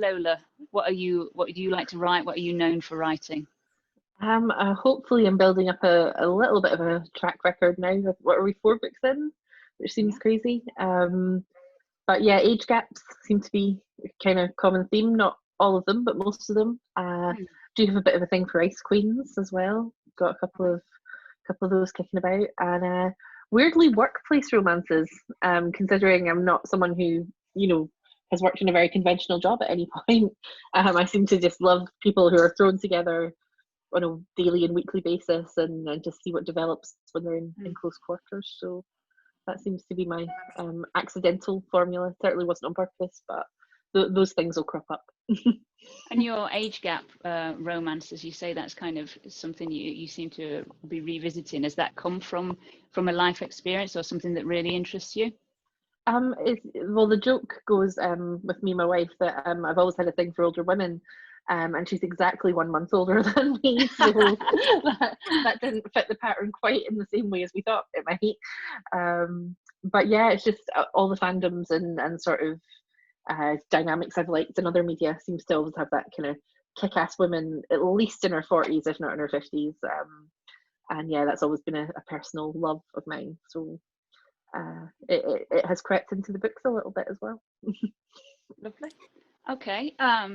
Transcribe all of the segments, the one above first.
Lola, what do you like to write? What are you known for writing? Hopefully I'm building up a little bit of a track record now. What are we, 4 books in? Which seems crazy. But yeah, age gaps seem to be a kind of common theme. Not all of them, but most of them. Do have a bit of a thing for ice queens as well. Got a couple of those kicking about, and weirdly workplace romances. Considering I'm not someone who has worked in a very conventional job at any point. I seem to just love people who are thrown together on a daily and weekly basis, and just see what develops when they're in close quarters. So that seems to be my accidental formula. Certainly wasn't on purpose, but those things will crop up. And your age gap romance, as you say, that's kind of something you seem to be revisiting. Has that come from a life experience or something that really interests you? Well, the joke goes with me and my wife that I've always had a thing for older women. And she's exactly 1 month older than me, so that didn't fit the pattern quite in the same way as we thought it might. But yeah, it's just all the fandoms and sort of dynamics I've liked in other media seems to always have that kind of kick-ass woman, at least in her 40s, if not in her 50s. And yeah, that's always been a personal love of mine. So it has crept into the books a little bit as well. Lovely. Okay,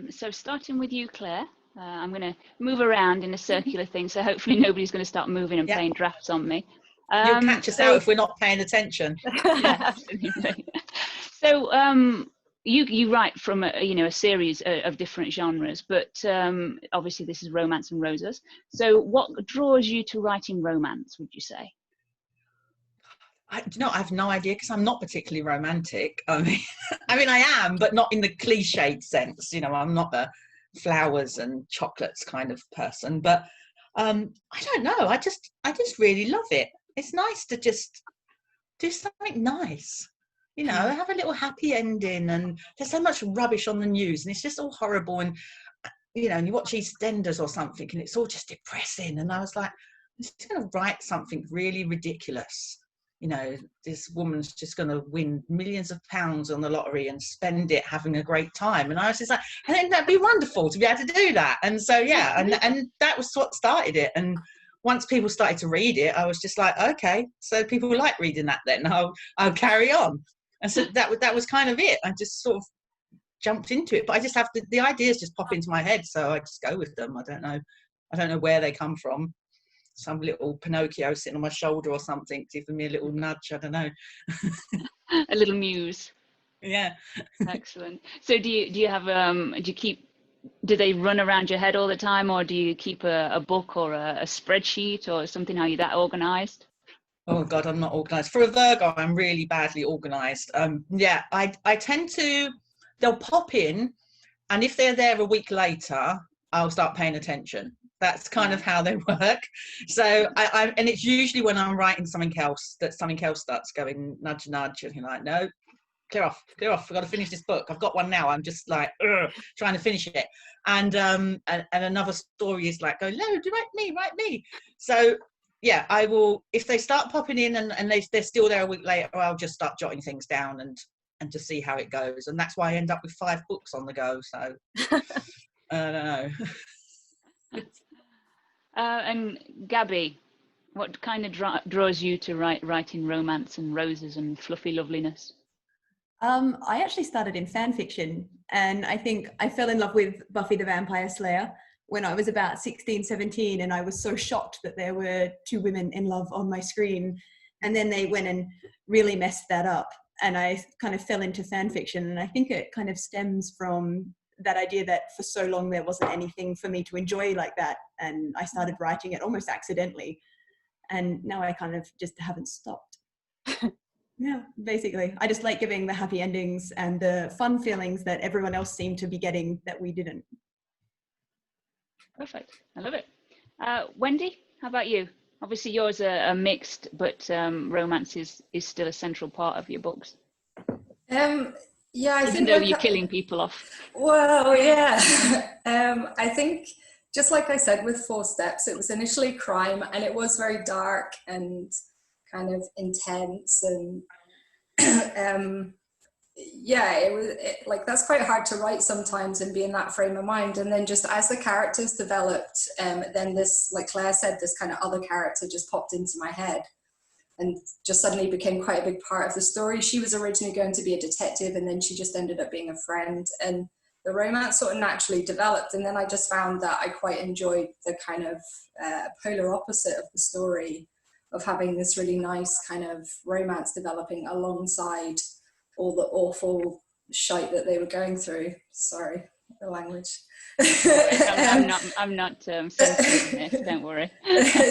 so starting with you, Claire, I'm going to move around in a circular thing, so hopefully nobody's going to start moving and playing drafts on me. You'll catch us out if we're not paying attention. Yeah, absolutely. So you write from a series of different genres, but obviously this is romance and roses. So what draws you to writing romance, would you say? I have no idea, because I'm not particularly romantic. I mean, I am, but not in the cliched sense. I'm not a flowers and chocolates kind of person. But I don't know. I just really love it. It's nice to just do something nice. Have a little happy ending. And there's so much rubbish on the news, and it's just all horrible. And and you watch EastEnders or something, and it's all just depressing. And I was like, I'm just going to write something really ridiculous. This woman's just going to win millions of pounds on the lottery and spend it having a great time. And I was just like, I think that'd be wonderful to be able to do that. And so, yeah, and that was what started it. And once people started to read it, I was just like, okay, so people like reading that then. I'll carry on. And so that was kind of it. I just sort of jumped into it. But I just have the ideas just pop into my head. So I just go with them. I don't know where they come from. Some little Pinocchio sitting on my shoulder or something, giving me a little nudge. I don't know. A little muse. Yeah. Excellent. So do they run around your head all the time, or do you keep a book or a spreadsheet or something? Are you that organized? Oh God, I'm not organized. For a Virgo, I'm really badly organized. I tend to, they'll pop in, and if they're there a week later, I'll start paying attention. That's kind of how they work. So and it's usually when I'm writing something else that something else starts going nudge, nudge, and you're like, no, clear off. I've got to finish this book. I've got one now. I'm just like trying to finish it. And another story is like, go, no, write me. So yeah, I will, if they start popping in and they're still there a week later, I'll just start jotting things down and just see how it goes. And that's why I end up with 5 books on the go. So I don't know. And Gabby, what kind of draws you to writing romance and roses and fluffy loveliness? I actually started in fan fiction, and I think I fell in love with Buffy the Vampire Slayer when I was about 16, 17, and I was so shocked that there were 2 women in love on my screen. And then they went and really messed that up, and I kind of fell into fan fiction. And I think it kind of stems from that idea that for so long there wasn't anything for me to enjoy like that, and I started writing it almost accidentally, and now I kind of just haven't stopped. Yeah, basically I just like giving the happy endings and the fun feelings that everyone else seemed to be getting that we didn't. Perfect. I love it. Wendy, how about you? Obviously yours are mixed, but romance is still a central part of your books. Yeah, I Even though you're killing people off. Well, yeah. I think, just like I said with 4 Steps, it was initially crime, and it was very dark and kind of intense, and yeah, like that's quite hard to write sometimes and be in that frame of mind. And then just as the characters developed, then this, like Claire said, this kind of other character just popped into my head and just suddenly became quite a big part of the story. She was originally going to be a detective, and then she just ended up being a friend, and the romance sort of naturally developed. And then I just found that I quite enjoyed the kind of polar opposite of the story, of having this really nice kind of romance developing alongside all the awful shite that they were going through. Sorry, the language. I'm not censoring this, don't worry.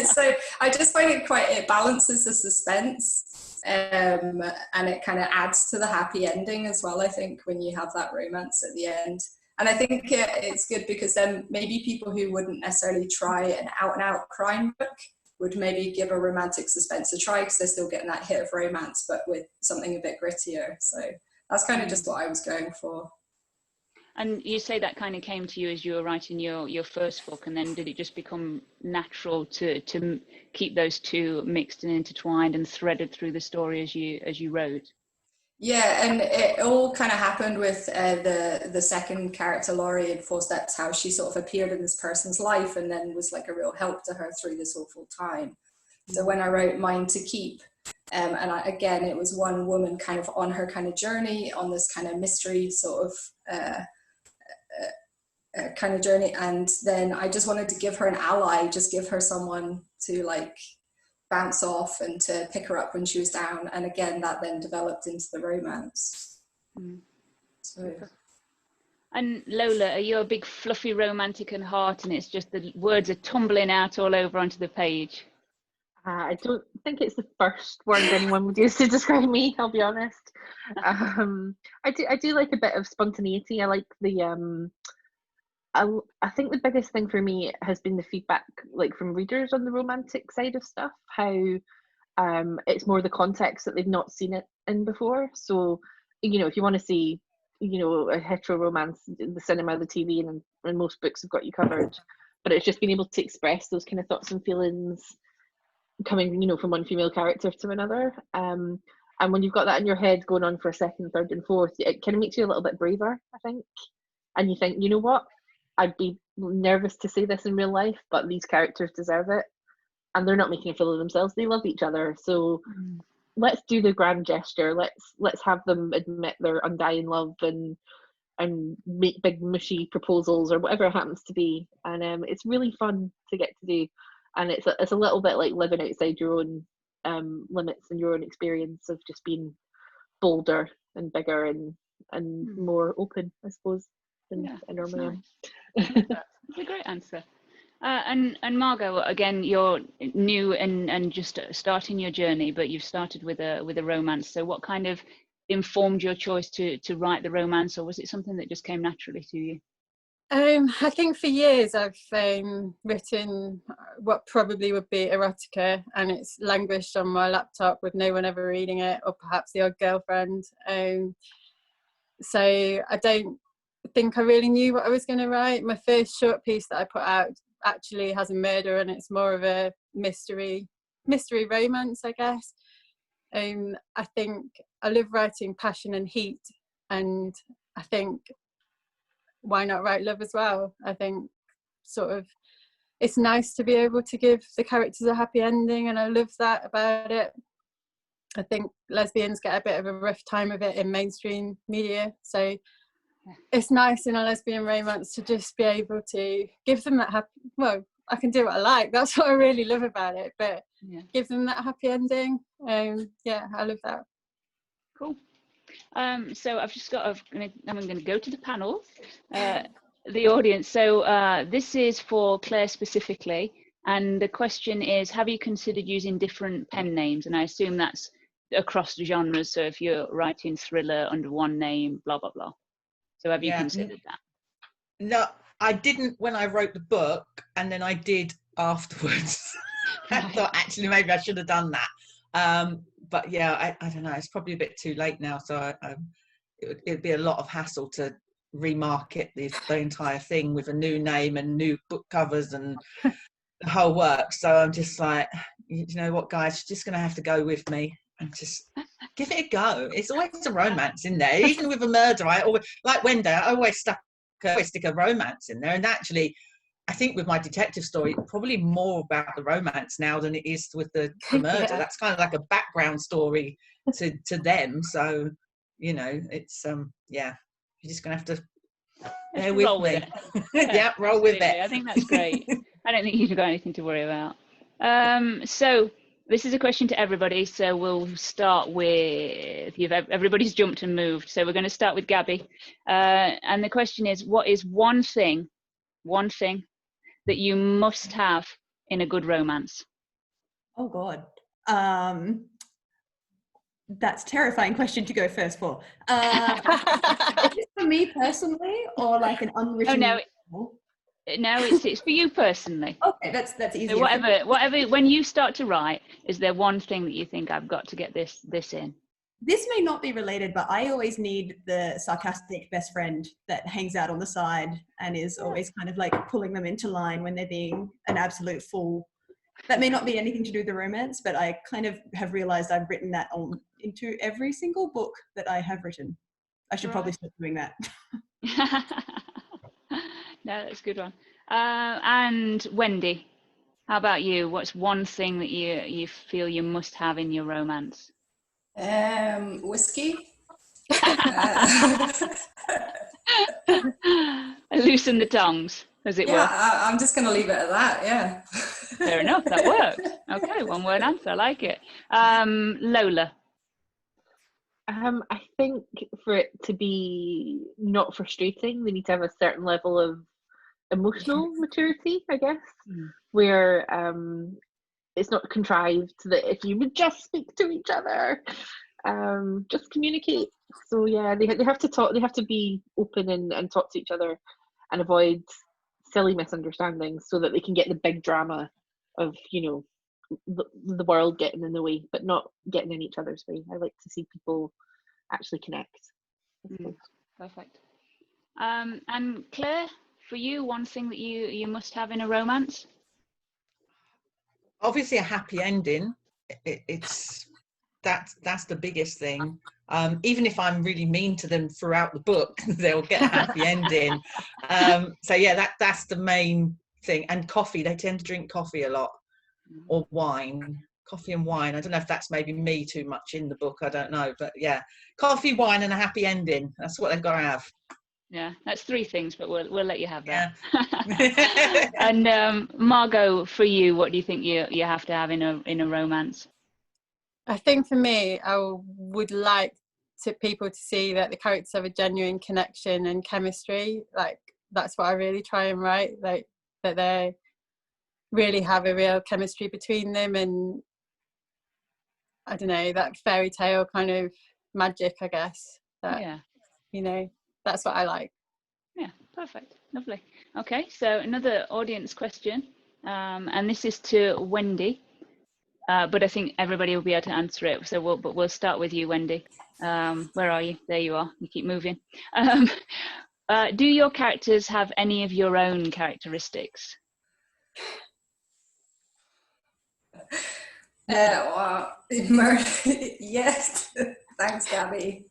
So I just find it balances the suspense, and it kind of adds to the happy ending as well, I think, when you have that romance at the end. And I think it's good because then maybe people who wouldn't necessarily try an out and out crime book would maybe give a romantic suspense a try, because they're still getting that hit of romance, but with something a bit grittier. So that's kind of just what I was going for. And you say that kind of came to you as you were writing your first book, and then did it just become natural to keep those two mixed and intertwined and threaded through the story as you wrote? Yeah, and it all kind of happened with the second character, Laurie, in Four Steps, how she sort of appeared in this person's life and then was like a real help to her through this awful time. So when I wrote Mine to Keep, again, it was one woman kind of on her kind of journey, on this kind of mystery sort of kind of journey, and then I just wanted to give her an ally, just give her someone to like bounce off and to pick her up when she was down. And again, that then developed into the romance. So. And Lola, are you a big fluffy romantic at heart, and it's just the words are tumbling out all over onto the page? I don't think it's the first word anyone would use to describe me, I'll be honest. I do like a bit of spontaneity. I like the I think the biggest thing for me has been the feedback, like from readers on the romantic side of stuff, how it's more the context that they've not seen it in before. So, you know, if you want to see, you know, a hetero romance, the cinema, the TV, and most books have got you covered. But it's just being able to express those kind of thoughts and feelings coming, you know, from one female character to another. And when you've got that in your head going on for a second, third, and fourth, it kind of makes you a little bit braver, I think. And you think, you know what? I'd be nervous to say this in real life, but these characters deserve it. And they're not making a fool of themselves. They love each other. So let's do the grand gesture. Let's have them admit their undying love and make big mushy proposals or whatever it happens to be. And it's really fun to get to do. And it's a little bit like living outside your own limits and your own experience of just being bolder and bigger and more open, I suppose, than I normally am. That's a great answer. And Margot, again, you're new and just starting your journey, but you've started with a romance. So what kind of informed your choice to write the romance, or was it something that just came naturally to you? I think for years I've written what probably would be erotica, and it's languished on my laptop with no one ever reading it, or perhaps the odd girlfriend. So I don't think I really knew what I was going to write. My first short piece that I put out actually has a murder, and it's more of a mystery romance, I guess. I think I love writing passion and heat, and I think why not write love as well? I think sort of it's nice to be able to give the characters a happy ending, and I love that about it. I think lesbians get a bit of a rough time of it in mainstream media, so it's nice in a lesbian romance to just be able to give them that happy, well, I can do what I like, that's what I really love about it, but give them that happy ending. Yeah, I love that. Cool. So I've just got, I'm going to go to the panel, the audience. So this is for Claire specifically, and the question is, have you considered using different pen names? And I assume that's across the genres, so if you're writing thriller under one name, blah, blah, blah. So have you considered that? No, I didn't when I wrote the book, and then I did afterwards. I thought actually maybe I should have done that. But yeah, I don't know, it's probably a bit too late now, so it'd be a lot of hassle to remarket the entire thing with a new name and new book covers and the whole work. So I'm just like, you know what, guys, you're just going to have to go with me. and just give it a go. It's always a romance in there, even with a murder. I always, like Wendy, I always stick a romance in there. And actually, I think with my detective story, probably more about the romance now than it is with the murder. Yeah. That's kind of like a background story to them. So, you know, it's you're just gonna have to bear with roll me. with it. Yeah, roll with it. I think that's great. I don't think you've got anything to worry about. So this is a question to everybody. So we'll start with everybody's jumped and moved. So we're going to start with Gabby. And the question is, what is one thing that you must have in a good romance? Oh God. That's a terrifying question to go first for. Is it for me personally, or like an unwritten rule? No, it's for you personally. Okay, that's easy. So whatever. When you start to write, is there one thing that you think, I've got to get this in? This may not be related, but I always need the sarcastic best friend that hangs out on the side and is always kind of like pulling them into line when they're being an absolute fool. That may not be anything to do with the romance, but I kind of have realized I've written that into every single book that I have written. I should probably start doing that. No, that's a good one. And Wendy, how about you? What's one thing that you feel you must have in your romance? Whiskey. Loosen the tongues, as it were. I'm just going to leave it at that. Yeah. Fair enough. That works. Okay, one word answer. I like it. Lola. I think for it to be not frustrating, they need to have a certain level of emotional maturity, I guess, where it's not contrived, that if you would just speak to each other, just communicate. So yeah, they have to talk, they have to be open and talk to each other and avoid silly misunderstandings so that they can get the big drama of, you know, the world getting in the way, but not getting in each other's way. I like to see people actually connect. Perfect. And Claire, for you, one thing that you must have in a romance? Obviously a happy ending. That's the biggest thing. Even if I'm really mean to them throughout the book, they'll get a happy ending. So yeah, that's the main thing. And coffee, they tend to drink coffee a lot, or wine. Coffee and wine. I don't know if that's maybe me too much in the book, I don't know, but yeah, coffee, wine, and a happy ending. That's what they've got to have. Yeah, that's 3 things, but we'll let you have that. Yeah. And Margot, for you, what do you think you have to have in a romance? I think for me, I would like people to see that the characters have a genuine connection and chemistry. Like, that's what I really try and write, like that they really have a real chemistry between them, and I don't know, that fairy tale kind of magic, I guess. That, you know, that's what I like. Yeah, perfect. Lovely. Okay, so another audience question, and this is to Wendy, but I think everybody will be able to answer it. So we'll start with you, Wendy. Where are you? There you are. You keep moving. Do your characters have any of your own characteristics? Wow. Yes. Thanks, Gabby.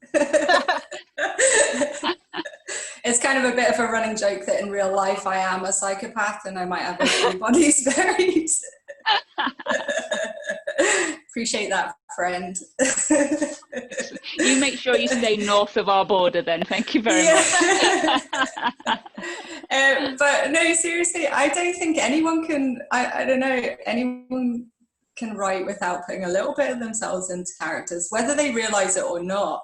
It's kind of a bit of a running joke that in real life I am a psychopath and I might have a few bodies buried. Appreciate that, friend. You make sure you stay north of our border then. Thank you very much. But no, seriously, I don't think anyone can, I don't know, anyone can write without putting a little bit of themselves into characters, whether they realize it or not.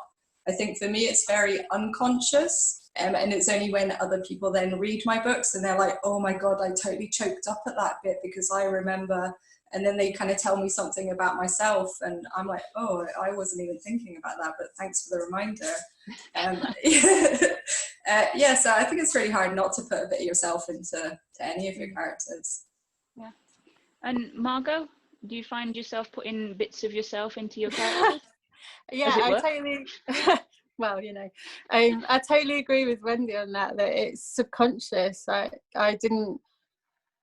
I think for me it's very unconscious, and it's only when other people then read my books and they're like, oh my god, I totally choked up at that bit because I remember, and then they kind of tell me something about myself and I'm like, oh, I wasn't even thinking about that, but thanks for the reminder. Yeah, so I think it's really hard not to put a bit of yourself into any of your characters. Yeah. And Margot, do you find yourself putting bits of yourself into your characters? Yeah, I totally. Well, you know, I totally agree with Wendy on that it's subconscious. I didn't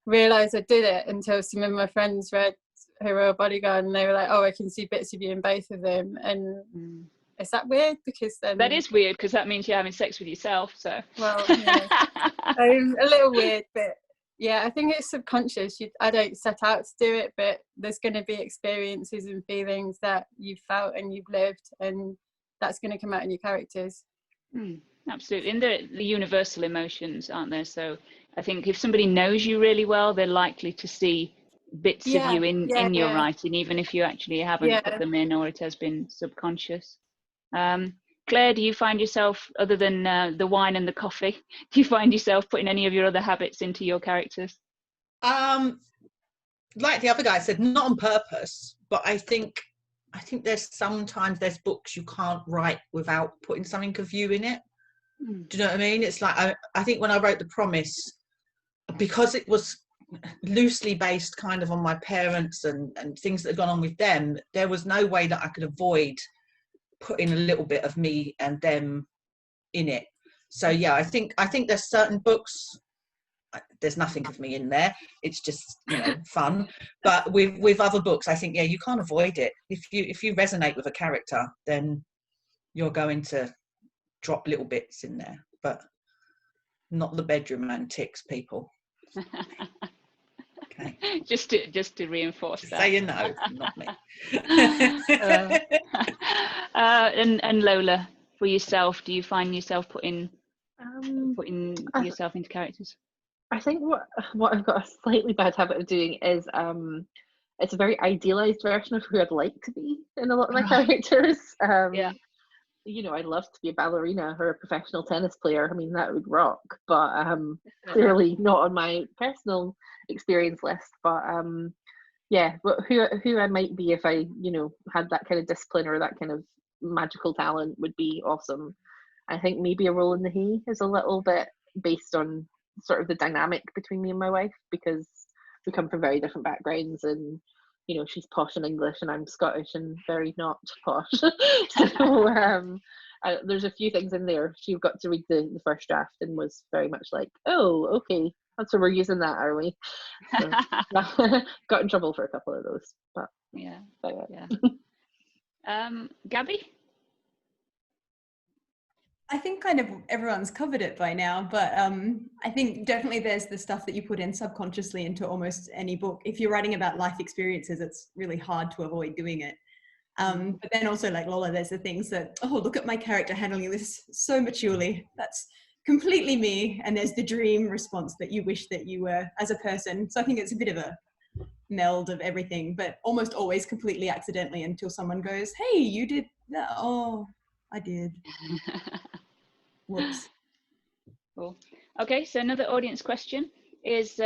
realise I did it until some of my friends read who were a bodyguard, and they were like, oh, I can see bits of you in both of them. And is that weird? Because then that is weird, because that means you're having sex with yourself. So well, yeah. A little weird, but yeah, I think it's subconscious. I don't set out to do it, but there's going to be experiences and feelings that you've felt and you've lived, and that's going to come out in your characters. Absolutely. And the universal emotions, aren't there? So I think if somebody knows you really well, they're likely to see bits of you in your writing, even if you actually haven't put them in, or it has been subconscious. Claire, do you find yourself, other than the wine and the coffee, do you find yourself putting any of your other habits into your characters? Like the other guy said, not on purpose, but I think sometimes there's books you can't write without putting something of you in it. Do you know what I mean? It's like, I think when I wrote The Promise, because it was loosely based kind of on my parents and things that had gone on with them, there was no way that I could avoid putting a little bit of me and them in it. So yeah, I think there's certain books, there's nothing of me in there, it's just, you know, fun. But with other books, I think, yeah, you can't avoid it. If you resonate with a character, then you're going to drop little bits in there, but not the bedroom antics, people. Okay. Just to reinforce that. Say you know, not me. And Lola, for yourself, do you find yourself putting yourself into characters? I think what I've got a slightly bad habit of doing is it's a very idealized version of who I'd like to be in a lot of my characters. You know, I'd love to be a ballerina or a professional tennis player. I mean, that would rock, but clearly not on my personal experience list. But yeah, but who I might be if I, you know, had that kind of discipline or that kind of magical talent would be awesome. I think maybe A Roll in the Hay is a little bit based on sort of the dynamic between me and my wife, because we come from very different backgrounds, and you know, she's posh and English and I'm Scottish and very not posh. So there's a few things in there. She got to read the first draft and was very much like, oh, okay, that's where we're using that, are we? So, got in trouble for a couple of those, but yeah. Gabby? I think kind of everyone's covered it by now, but I think definitely there's the stuff that you put in subconsciously into almost any book. If you're writing about life experiences, it's really hard to avoid doing it. But then also, like Lola, there's the things that, oh, look at my character handling this so maturely. That's completely me. And there's the dream response that you wish that you were as a person. So I think it's a bit of a meld of everything, but almost always completely accidentally, until someone goes, hey, you did that. Oh, I did. Whoops. Cool. Okay, so another audience question is,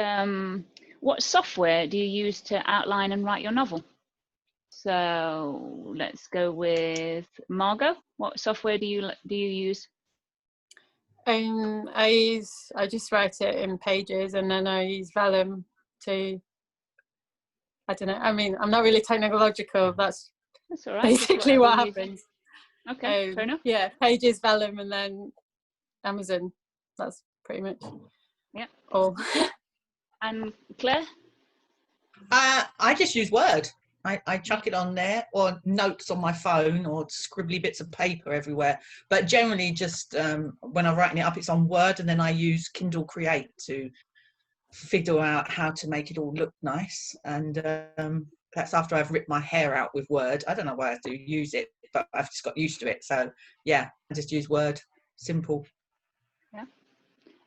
what software do you use to outline and write your novel? So let's go with Margot. What software do you use? I just write it in Pages, and then I use Vellum to, I don't know, I mean, I'm not really technological. That's all right. Basically what happens. Okay, fair enough. Yeah, Pages, Vellum, and then Amazon. That's pretty much all. And Claire? I just use Word. I chuck it on there, or notes on my phone, or scribbly bits of paper everywhere. But generally, just when I'm writing it up, it's on Word, and then I use Kindle Create to figure out how to make it all look nice. And that's after I've ripped my hair out with Word. I don't know why I do use it, but I've just got used to it. So yeah, I just use Word. Simple. Yeah.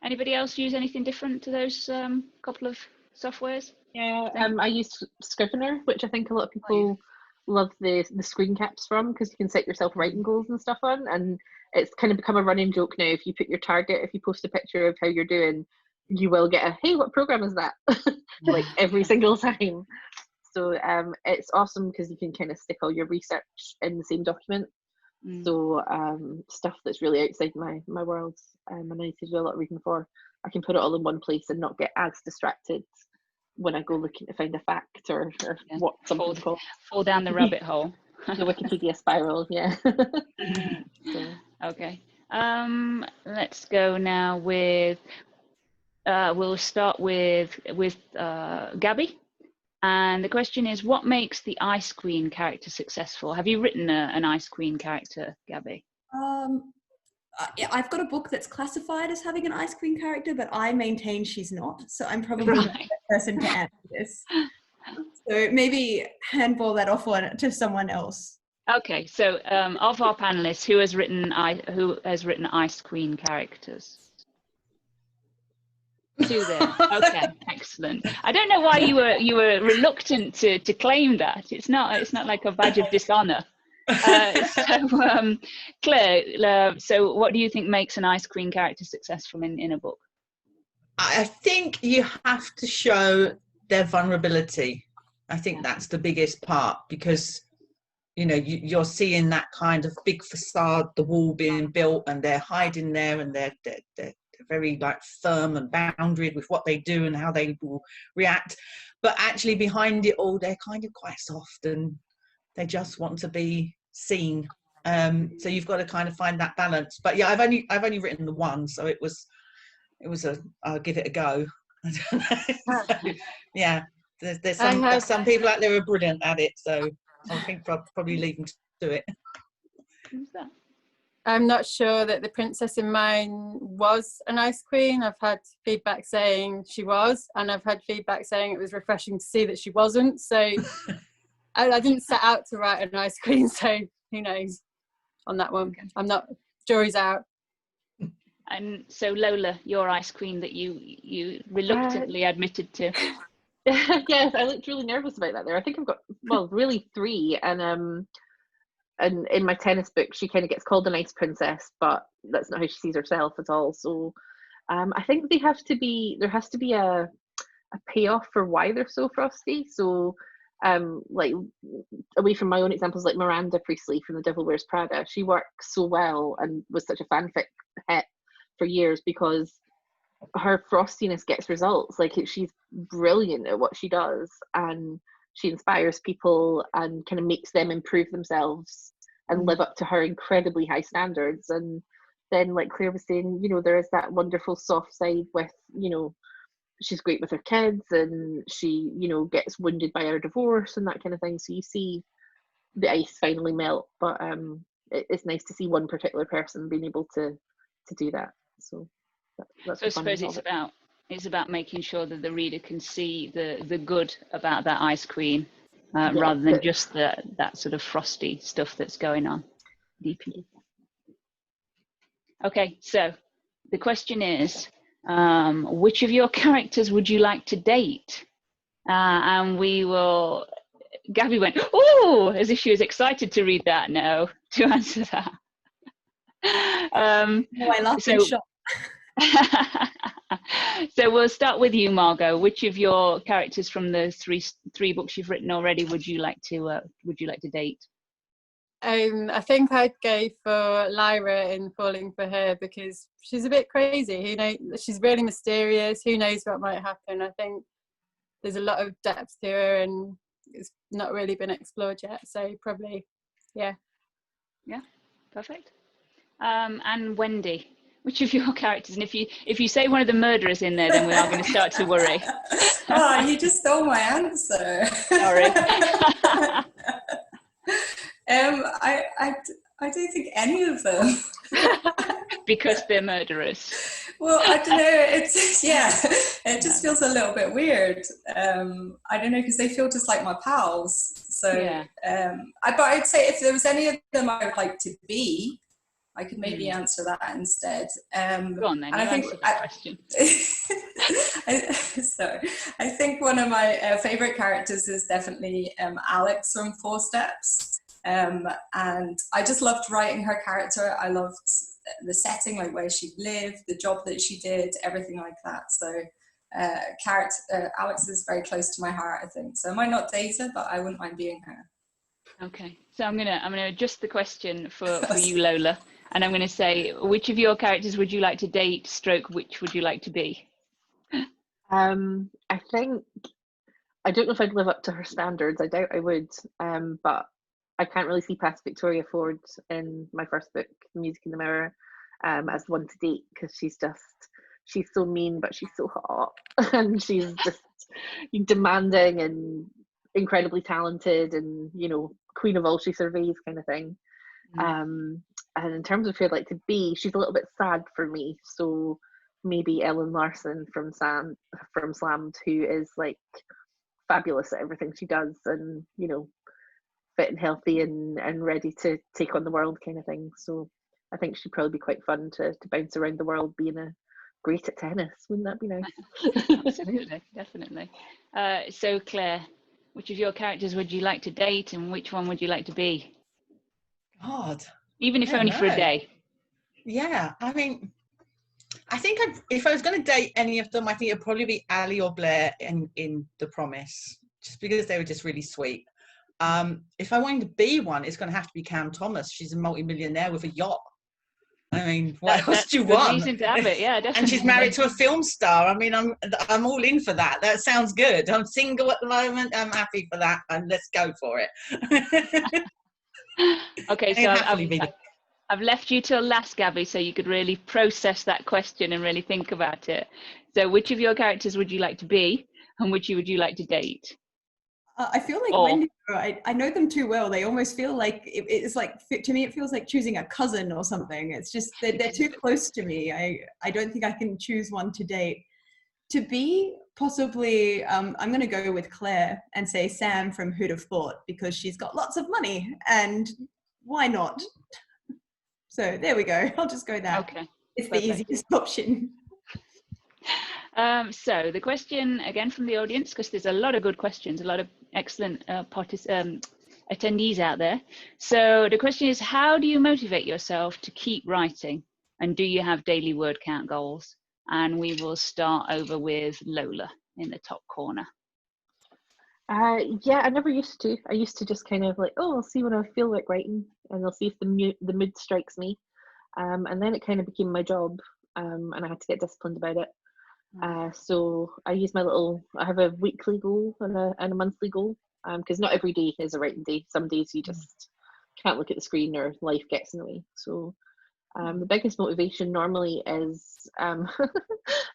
Anybody else use anything different to those couple of softwares? Yeah, I use Scrivener, which I think a lot of people love the screen caps from, because you can set yourself writing goals and stuff on, and it's kind of become a running joke now. If you put your target, if you post a picture of how you're doing, you will get a, hey, what program is that? Like every single time. So it's awesome because you can kind of stick all your research in the same document. So stuff that's really outside my world, and I need to do a lot of reading for, I can put it all in one place and not get as distracted when I go looking to find a fact or what something's called. Fall down the rabbit hole. The Wikipedia spiral, yeah. So. Okay. Let's go now with, we'll start with Gabby. And the question is, what makes the Ice Queen character successful? Have you written an Ice Queen character, Gabby? I've got a book that's classified as having an Ice Queen character, but I maintain she's not. So I'm probably not the person to answer this. So maybe handball that off to someone else. Okay, so of our panelists, who has written Ice Queen characters? 2 there. Okay, excellent. I don't know why you were reluctant to claim that. It's not like a badge of dishonor. Claire, so what do you think makes an Ice Queen character successful in a book? I think you have to show their vulnerability. I think that's the biggest part, because you're seeing that kind of big facade, the wall being built, and they're hiding there, and they're very like firm and boundaried with what they do and how they will react, but actually behind it all they're kind of quite soft and they just want to be seen. So you've got to kind of find that balance. But yeah, I've only written the one, so it was I'll give it a go. So, yeah, there's some people out there who are brilliant at it, so I think I'll probably leave them to it. Who's that? I'm not sure that the princess in mine was an Ice Queen. I've had feedback saying she was, and I've had feedback saying it was refreshing to see that she wasn't. So I didn't set out to write an Ice Queen, so who knows on that one. I'm not, jury's out. And so Lola, your Ice Queen that you reluctantly admitted to. Yes, I looked really nervous about that there. I think I've got, really 3, and in my tennis book she kind of gets called a nice princess, but that's not how she sees herself at all. So I think there has to be a payoff for why they're so frosty. So like away from my own examples, like Miranda Priestley from The Devil Wears Prada, she works so well and was such a fanfic hit for years because her frostiness gets results. Like she's brilliant at what she does, and she inspires people and kind of makes them improve themselves and live up to her incredibly high standards. And then, like Claire was saying, there is that wonderful soft side with, she's great with her kids, and she, gets wounded by her divorce and that kind of thing. So you see the ice finally melt, but it's nice to see one particular person being able to do that. So that's so I suppose it's about making sure that the reader can see the good about that Ice Queen, rather than just that sort of frosty stuff that's going on. DP. Okay, so the question is, which of your characters would you like to date? And we will. Gabby went, oh, as if she was excited to read that. No, to answer that. No, I laughed in shock. So we'll start with you, Margot. Which of your characters from the three books you've written already would you like to date? I think I'd go for Lyra in Falling for Her, because she's a bit crazy. She's really mysterious. Who knows what might happen? I think there's a lot of depth to her, and it's not really been explored yet. So probably, yeah. Yeah, perfect. And Wendy, which of your characters? And if you say one of the murderers in there, then we are going to start to worry. Oh, you just stole my answer. Sorry. I don't think any of them. Because they're murderers. Well, I don't know. It just feels a little bit weird. I don't know, because they feel just like my pals. So, yeah. But I'd say if there was any of them I would like to be, I could maybe answer that instead. Go on then. And I think question. I think one of my favourite characters is definitely Alex from Four Steps. And I just loved writing her character. I loved the setting, like where she lived, the job that she did, everything like that. So Alex is very close to my heart, I think. So I might not date her, but I wouldn't mind being her. Okay, so I'm gonna adjust the question for you, Lola, and I'm gonna say, which of your characters would you like to date? / which would you like to be? I think, I don't know if I'd live up to her standards. I doubt I would. But I can't really see past Victoria Ford in my first book, Music in the Mirror, as one to date, because she's so mean, but she's so hot, and she's just demanding and incredibly talented, and you know, queen of all she surveys kind of thing. And in terms of who I'd like to be, she's a little bit sad for me. So maybe Ellen Larson from Slammed, who is like fabulous at everything she does, and you know, fit and healthy and ready to take on the world kind of thing. So I think she'd probably be quite fun to bounce around the world being great at tennis. Wouldn't that be nice? Absolutely, definitely. So Claire, which of your characters would you like to date, and which one would you like to be? God, Even if only for a day. Yeah, I mean, I think if I was going to date any of them, I think it'd probably be Ali or Blair in The Promise, just because they were just really sweet. If I wanted to be one, it's going to have to be Cam Thomas. She's a multi-millionaire with a yacht. I mean, what else do you want? Reason to have it, yeah, definitely. And she's married to a film star. I mean, I'm all in for that. That sounds good. I'm single at the moment. I'm happy for that, and let's go for it. Okay, so I've left you till last, Gabby, so you could really process that question and really think about it. So which of your characters would you like to be, and which would you like to date? I feel like Wendy, I know them too well. They almost feel like it's like, to me, it feels like choosing a cousin or something. It's just they're too close to me. I don't think I can choose one to date. To be, possibly, I'm going to go with Claire and say Sam from Who'd Have Thought, because she's got lots of money, and why not? So there we go. I'll just go that. Okay, it's perfect. The easiest option. So the question again from the audience, because there's a lot of good questions, a lot of excellent attendees out there. So the question is, how do you motivate yourself to keep writing, and do you have daily word count goals? And we will start over with Lola in the top corner. Yeah, I never used to. I used to just kind of like, oh, I'll see when I feel like writing, and I'll see if the mood strikes me. And then it kind of became my job, and I had to get disciplined about it. So I use I have a weekly goal and a monthly goal, because not every day is a writing day. Some days you just can't look at the screen or life gets in the way. So the biggest motivation normally is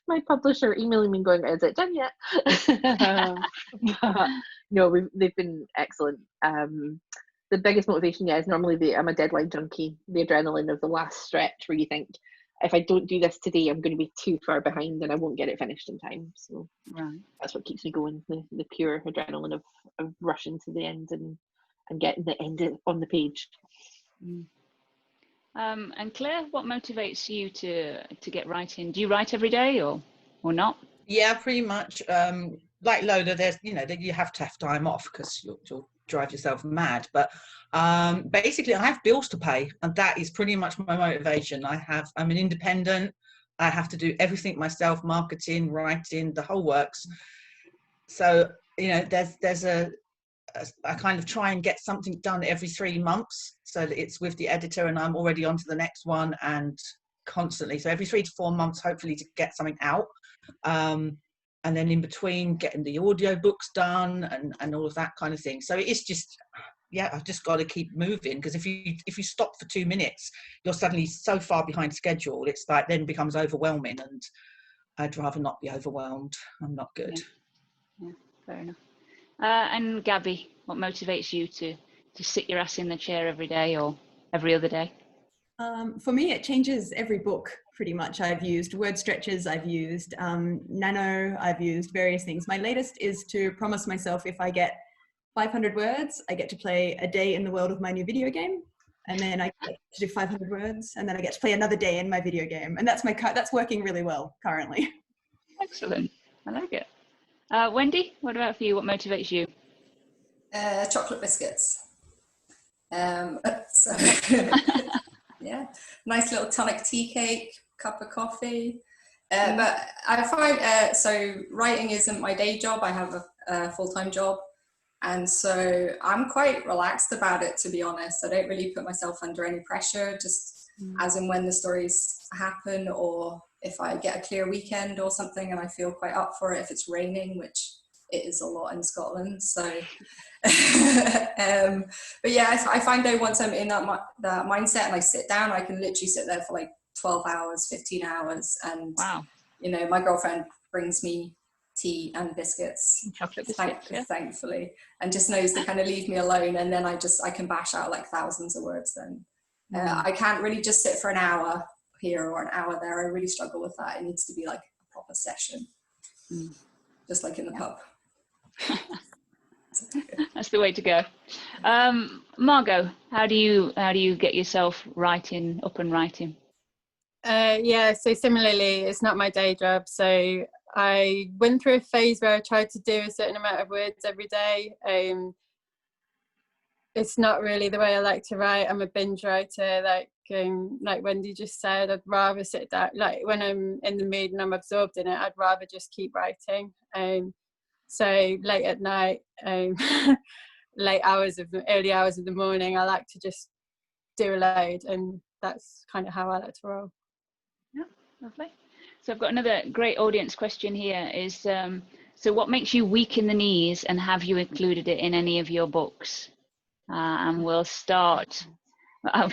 my publisher emailing me going, is it done yet? No, they've been excellent. The biggest motivation, is normally I'm a deadline junkie, the adrenaline of the last stretch where you think, if I don't do this today, I'm going to be too far behind and I won't get it finished in time. So that's what keeps me going, the pure adrenaline of rushing to the end and getting the end on the page. And Claire, what motivates you to get writing? Do you write every day or not? Yeah, pretty much. Like Lola, there's you have to have time off because you'll drive yourself mad. But basically, I have bills to pay, and that is pretty much my motivation. I'm an independent. I have to do everything myself: marketing, writing, the whole works. So there's I kind of try and get something done every 3 months so that it's with the editor and I'm already on to the next one, and constantly. So every 3 to 4 months, hopefully, to get something out. And then in between, getting the audio books done and all of that kind of thing. So it's just, I've just got to keep moving, because if you stop for 2 minutes, you're suddenly so far behind schedule. It's like then becomes overwhelming, and I'd rather not be overwhelmed. I'm not good. Yeah, fair enough. And Gabby, what motivates you to sit your ass in the chair every day or every other day? For me, it changes every book, pretty much. I've used word stretches, I've used Nano, I've used various things. My latest is to promise myself if I get 500 words, I get to play a day in the world of my new video game. And then I get to do 500 words, and then I get to play another day in my video game. And that's working really well currently. Excellent. I like it. Wendy, what about for you? What motivates you? Chocolate biscuits. So yeah, nice little tonic tea cake, cup of coffee. But I find so writing isn't my day job. I have a full-time job, and so I'm quite relaxed about it, to be honest. I don't really put myself under any pressure, just as and when the stories happen, or if I get a clear weekend or something and I feel quite up for it, if it's raining, which it is a lot in Scotland. So, but yeah, I find though once I'm in that mindset and I sit down, I can literally sit there for like 12 hours, 15 hours. And, wow. My girlfriend brings me tea and biscuits. Chocolate biscuits, yeah. Thankfully, and just knows to kind of leave me alone, and then I can bash out like thousands of words then. I can't really just sit for an hour here or an hour there. I really struggle with that. It needs to be like a proper session, just like in the pub. That's the way to go. Margot, how do you get yourself writing, up and writing? Yeah, so similarly, it's not my day job. So I went through a phase where I tried to do a certain amount of words every day. It's not really the way I like to write. I'm a binge writer, like Wendy just said. I'd rather sit down, like when I'm in the mood and I'm absorbed in it, I'd rather just keep writing. So late at night, early hours of the morning, I like to just do a load, and that's kind of how I like to roll. Yeah, lovely. So I've got another great audience question here is, so what makes you weak in the knees, and have you included it in any of your books? And we'll start. All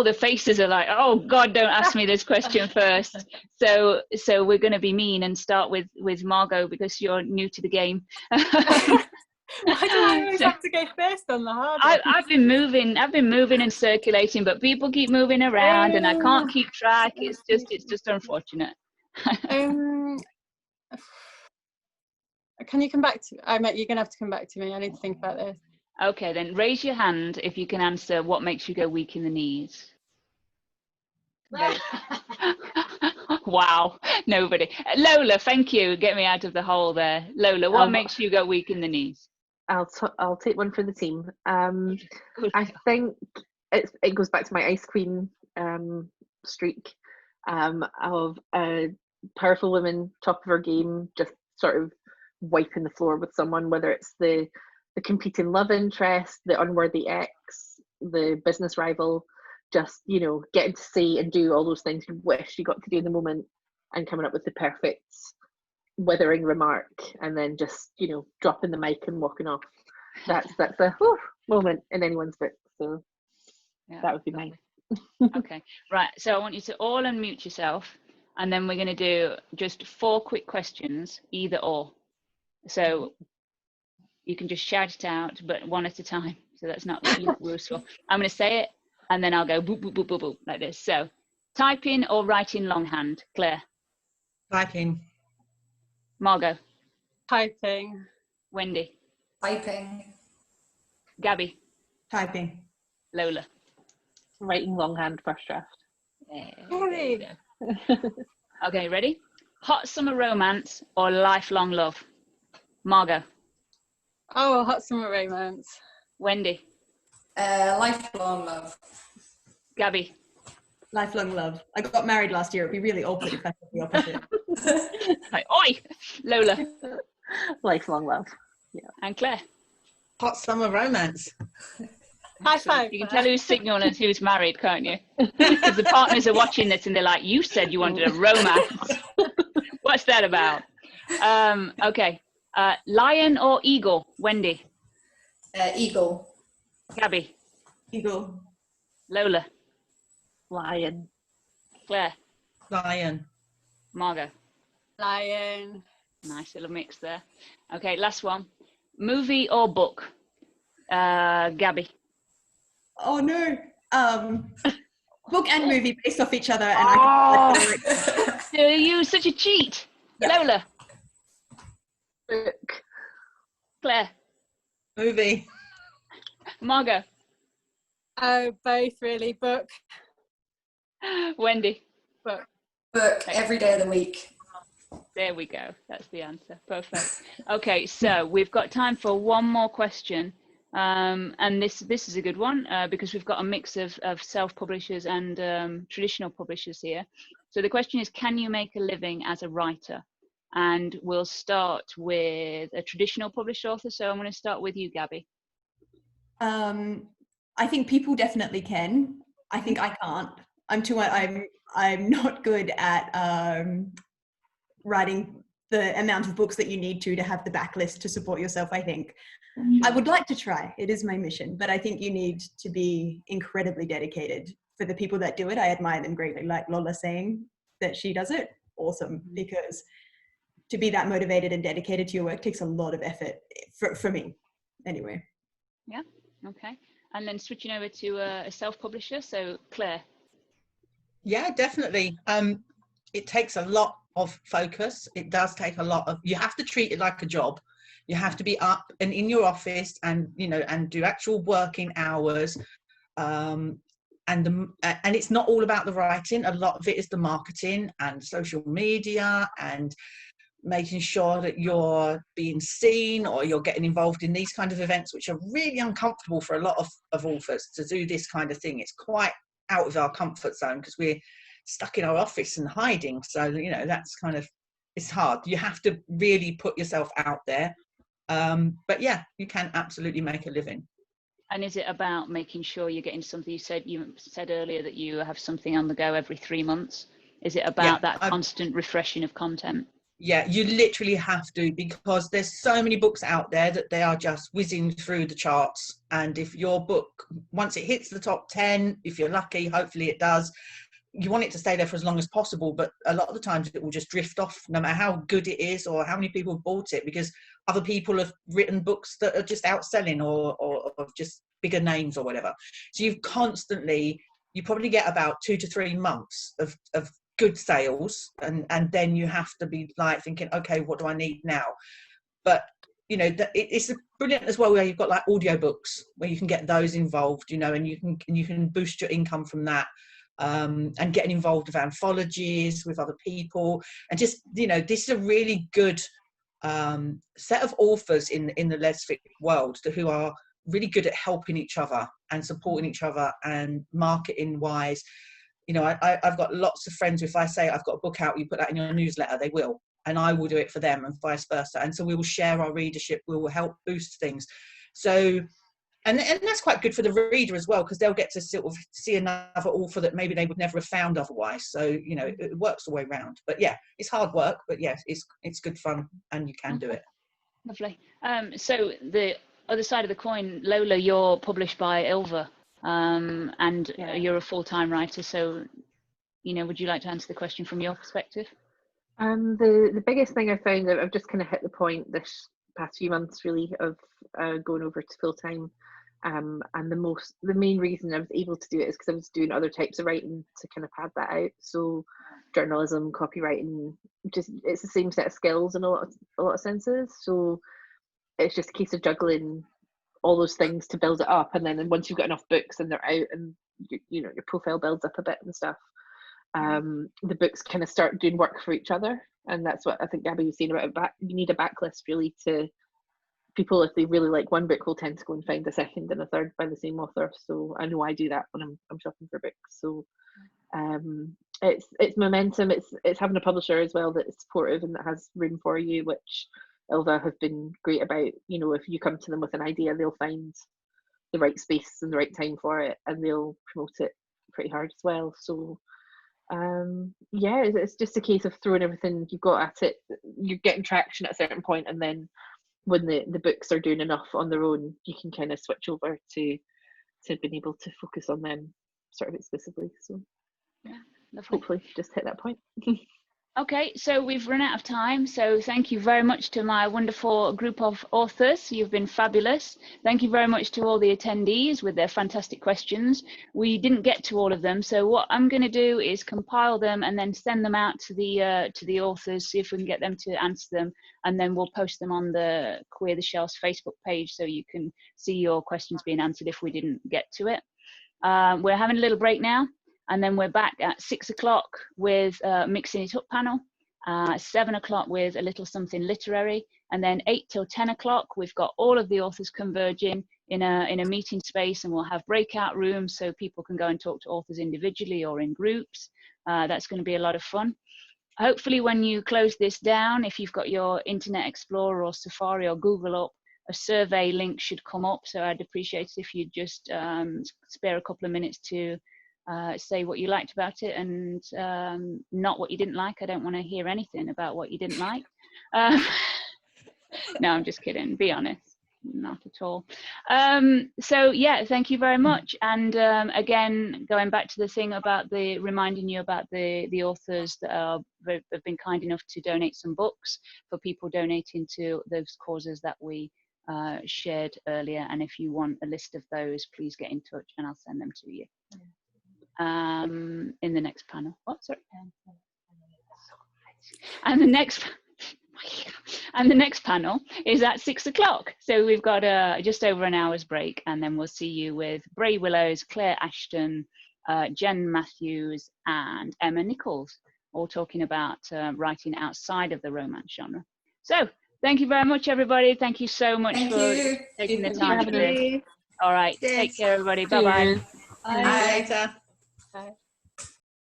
the faces are like, oh God, don't ask me this question first. So we're going to be mean and start with Margot, because you're new to the game. Why do I always have to go first on the hard one? I've been moving and circulating, but people keep moving around and I can't keep track. It's just unfortunate. Can you come back to? You're gonna have to come back to me. I need to think about this. Okay, then raise your hand if you can answer what makes you go weak in the knees. Wow, nobody. Lola, thank you. Get me out of the hole there. Lola, what makes you go weak in the knees? I'll take one for the team. I think it goes back to my ice queen streak of a powerful woman, top of her game, just sort of wiping the floor with someone, whether it's the competing love interest, the unworthy ex, the business rival, just, you know, getting to say and do all those things you wish you got to do in the moment, and coming up with the perfect withering remark, and then just, you know, dropping the mic and walking off. That's a moment in anyone's book. So yeah, that would be mine. Okay, right. So I want you to all unmute yourself, and then we're going to do just 4 quick questions, either or. So you can just shout it out, but one at a time. So that's not useful. I'm going to say it, and then I'll go boop, boop, boop, boop, boop, like this. So typing or writing longhand? Claire? Typing. Margot? Typing. Wendy? Typing. Gabby? Typing. Lola? Writing longhand, first draft. Okay, ready? Hot summer romance or lifelong love? Margot? Oh, hot summer romance. Wendy? Lifelong love. Gabby? Lifelong love. I got married last year. It'd be really awkward if I said the opposite. Like, oi! Lola? Lifelong love. Yeah. And Claire? Hot summer romance. High five. You can tell who's single and who's married, can't you? Because the partners are watching this and they're like, you said you wanted a romance. What's that about? Okay. Lion or eagle? Wendy? Eagle. Gabby? Eagle. Lola? Lion. Claire? Lion. Margot? Lion. Nice little mix there. Okay, last one. Movie or book? Gabby? Oh no. Book and movie based off each other, and You're such a cheat. Yeah. Lola? Book. Claire? Movie. Margot? Both really. Book. Wendy? Book. Book every day of the week. There we go. That's the answer. Perfect. Okay, so we've got time for one more question. And this is a good one because we've got a mix of self-publishers and traditional publishers here. So the question is, can you make a living as a writer? And we'll start with a traditional published author. So I'm going to start with you, Gabby. I think people definitely can. I think I can't. I'm not good at writing the amount of books that you need to have the backlist to support yourself, I think. I would like to try. It is my mission, but I think you need to be incredibly dedicated. For the people that do it, I admire them greatly. Like Lola saying that she does it, awesome, because to be that motivated and dedicated to your work takes a lot of effort for me anyway. Yeah, okay. And then switching over to a self-publisher, so Claire. Yeah, definitely. It takes a lot of focus. It does take a lot of, you have to treat it like a job. You have to be up and in your office and, you know, and do actual working hours. And it's not all about the writing. A lot of it is the marketing and social media and making sure that you're being seen or you're getting involved in these kind of events, which are really uncomfortable for a lot of authors to do this kind of thing. It's quite out of our comfort zone because we're stuck in our office and hiding. So, you know, that's kind of, it's hard. You have to really put yourself out there. But yeah, you can absolutely make a living. And is it about making sure you're getting something? You said earlier that you have something on the go every 3 months. Is it about that constant refreshing of content? Yeah, you literally have to, because there's so many books out there that they are just whizzing through the charts. And if your book, once it hits the top 10, if you're lucky, hopefully it does, you want it to stay there for as long as possible. But a lot of the times it will just drift off, no matter how good it is or how many people have bought it, because other people have written books that are just outselling or just bigger names or whatever. So you probably get about 2 to 3 months of good sales, and then you have to be like thinking, okay, what do I need now? But you know, it's brilliant as well where you've got like audiobooks where you can get those involved, you know, and you can boost your income from that, and getting involved with anthologies with other people, and just, you know, this is a really good set of authors in the lesfic world who are really good at helping each other and supporting each other, and marketing wise, you know, I've got lots of friends. If I say I've got a book out, you put that in your newsletter, they will, and I will do it for them, and vice versa. And so we will share our readership, we will help boost things. So, and that's quite good for the reader as well, because they'll get to sort of see another author that maybe they would never have found otherwise. So, you know, it works the way around. But yeah, it's hard work, but yes, it's good fun, and you can do it. Lovely. So the other side of the coin, Lola, you're published by Ilva. And you're a full-time writer, so, you know, would you like to answer the question from your perspective? The biggest thing I found, I've just kind of hit the point this past few months really of going over to full-time, and the main reason I was able to do it is because I was doing other types of writing to kind of pad that out. So journalism, copywriting, just it's the same set of skills in a lot of senses. So it's just a case of juggling all those things to build it up, and then once you've got enough books and they're out, and you know, your profile builds up a bit and stuff, the books kind of start doing work for each other. And that's what I think Gabby was saying about you need a backlist really. To people, if they really like one book, will tend to go and find a second and a third by the same author. So I know I do that when I'm shopping for books. So it's momentum, it's having a publisher as well that's supportive and that has room for you, which Ilva have been great about. You know, if you come to them with an idea, they'll find the right space and the right time for it, and they'll promote it pretty hard as well. So yeah, it's just a case of throwing everything you've got at it. You're getting traction at a certain point, and then when the books are doing enough on their own, you can kind of switch over to being able to focus on them sort of exclusively. So yeah, hopefully just hit that point. Okay, so we've run out of time. So thank you very much to my wonderful group of authors. You've been fabulous. Thank you very much to all the attendees with their fantastic questions. We didn't get to all of them, so what I'm going to do is compile them and then send them out to the authors, see if we can get them to answer them, and then we'll post them on the Queer the Shelves Facebook page so you can see your questions being answered if we didn't get to it. We're having a little break now, and then we're back at 6 o'clock with Mixing It Up panel, 7 o'clock with a little something literary, and then 8 till 10 o'clock we've got all of the authors converging in a meeting space, and we'll have breakout rooms so people can go and talk to authors individually or in groups. That's going to be a lot of fun. Hopefully when you close this down, if you've got your Internet Explorer or Safari or Google up, a survey link should come up, so I'd appreciate it if you'd just spare a couple of minutes to say what you liked about it and not what you didn't like. I don't want to hear anything about what you didn't like. No, I'm just kidding. Be honest. not at all. So yeah, thank you very much. And again, going back to the thing about reminding you about the authors that have been kind enough to donate some books, for people donating to those causes that we shared earlier. And if you want a list of those, please get in touch and I'll send them to you. In the next panel. What? Sorry. And the next panel is at 6 o'clock. So we've got just over an hour's break, and then we'll see you with Bray Willows, Claire Ashton, Jen Matthews, and Emma Nichols, all talking about writing outside of the romance genre. So thank you very much, everybody. Thank you so much for taking the time. All right. Take care, everybody. Bye-bye. Bye. See you later. Bye.